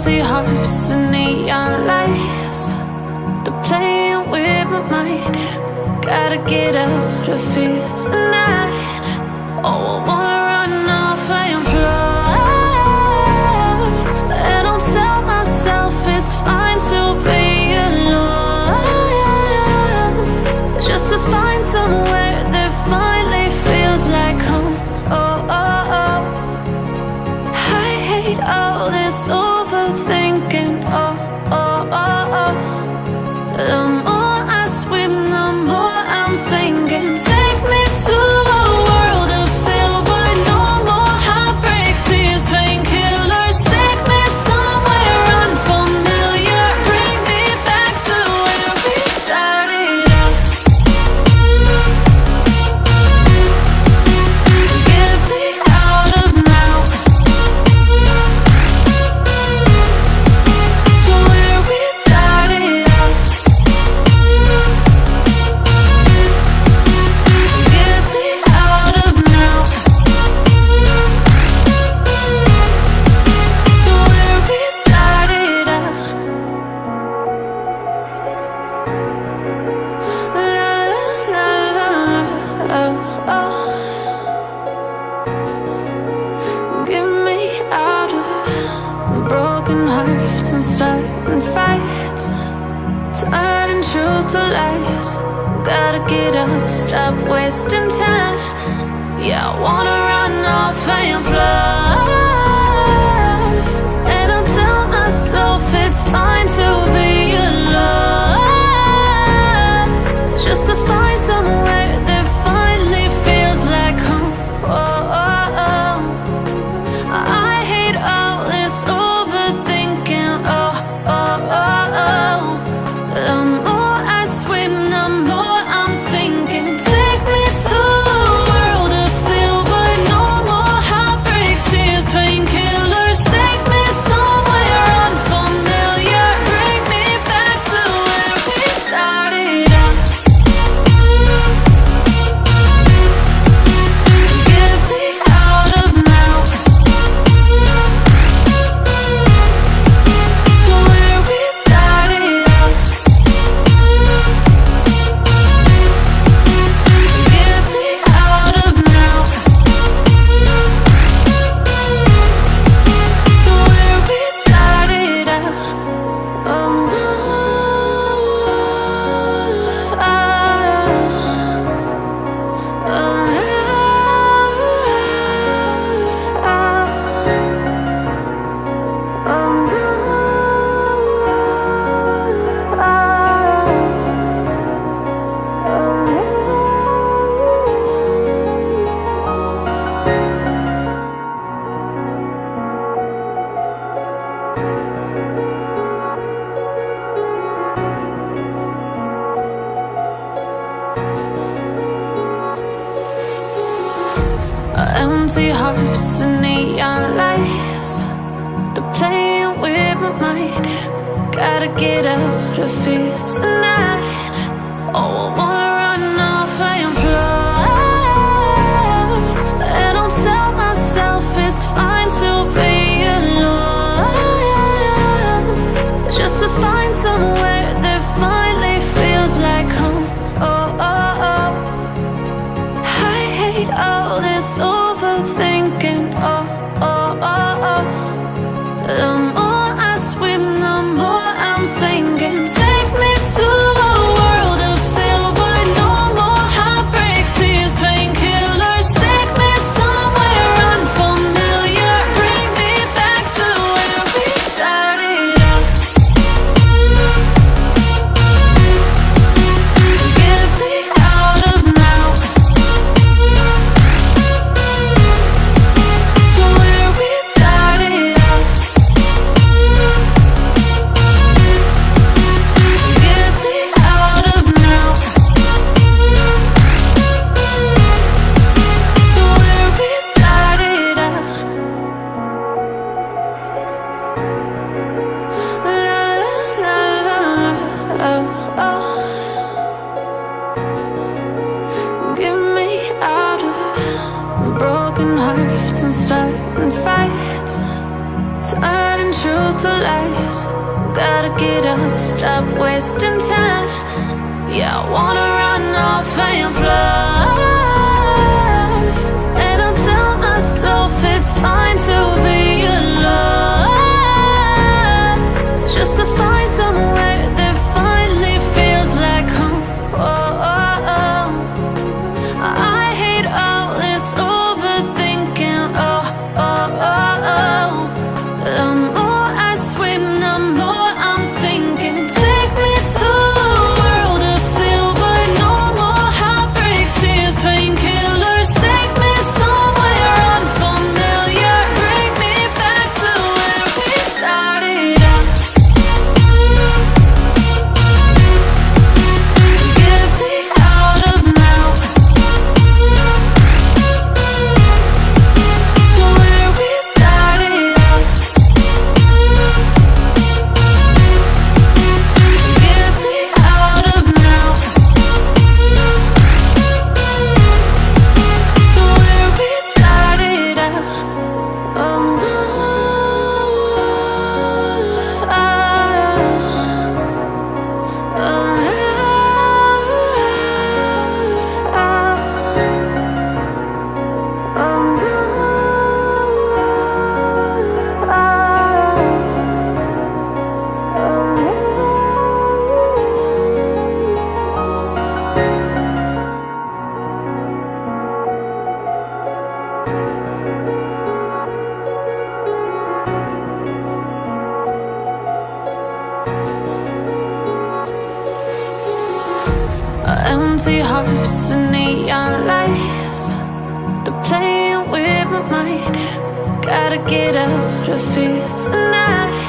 Empty hearts and neon lights, they're playing with my mind. Gotta get out of here tonight. Oh, I wanna run off and fly, and I'll tell myself it's fine to be alone, just to find somewhere that finally feels like home. Oh, oh, oh. I hate all this overthinking. Oh, oh, oh, oh. The more I swim, the more I'm sinking. Take me to a world of silver. No more heartbreaks, tears, painkillers. Take me somewhere unfamiliar. Bring me back to where we started out. Get me out of now, to where we started out. Get me out of now, to where we started out. La la la la la, oh, oh. Get me out of broken hearts and starting fights, turning truth to lies. Gotta get up, stop wasting time. Yeah, I wanna run off and fly, and I'll tell myself it's fine to be alone, just to find somewhere that finally feels like home. Oh, oh, oh. I hate all this overthinking. Oh, oh, oh, oh. The more I swim, the more I'm sinking. Take me to a world of silver. No more heartbreaks, tears, painkillers. Take me somewhere unfamiliar. Bring me back to where we started out. Get me out of now, to where we started out. Get me out of now, to where we started out. Oh, no. Empty hearts and neon lights, they're playing with my mind. Gotta get out of here tonight. Oh, I wanna run off and fly, and I'll tell myself it's fine to be alone, just to find somewhere that finally feels like home. Oh, oh, oh. I hate all this overthinking. Oh, oh, oh, oh. The more I swim, the more I'm sinking. Take me to a world of silver. to lies. Gotta get up, stop wasting time. Yeah, I wanna run off and fly. And I tell myself it's fine to be alone, just to find somewhere that finally feels like home. Oh, oh, oh. I hate all this overthinking. Oh, oh, oh, oh. The more I swim, the more I'm sinking. Take me to a world of silver. No more heartbreaks, tears, painkillers. Take me somewhere unfamiliar. Bring me back to where we started out. Get me out of now, to where we started out. Get me out of now, to where we started out. Oh no, empty hearts and neon lights, they're playing with my mind. Gotta get out of here tonight.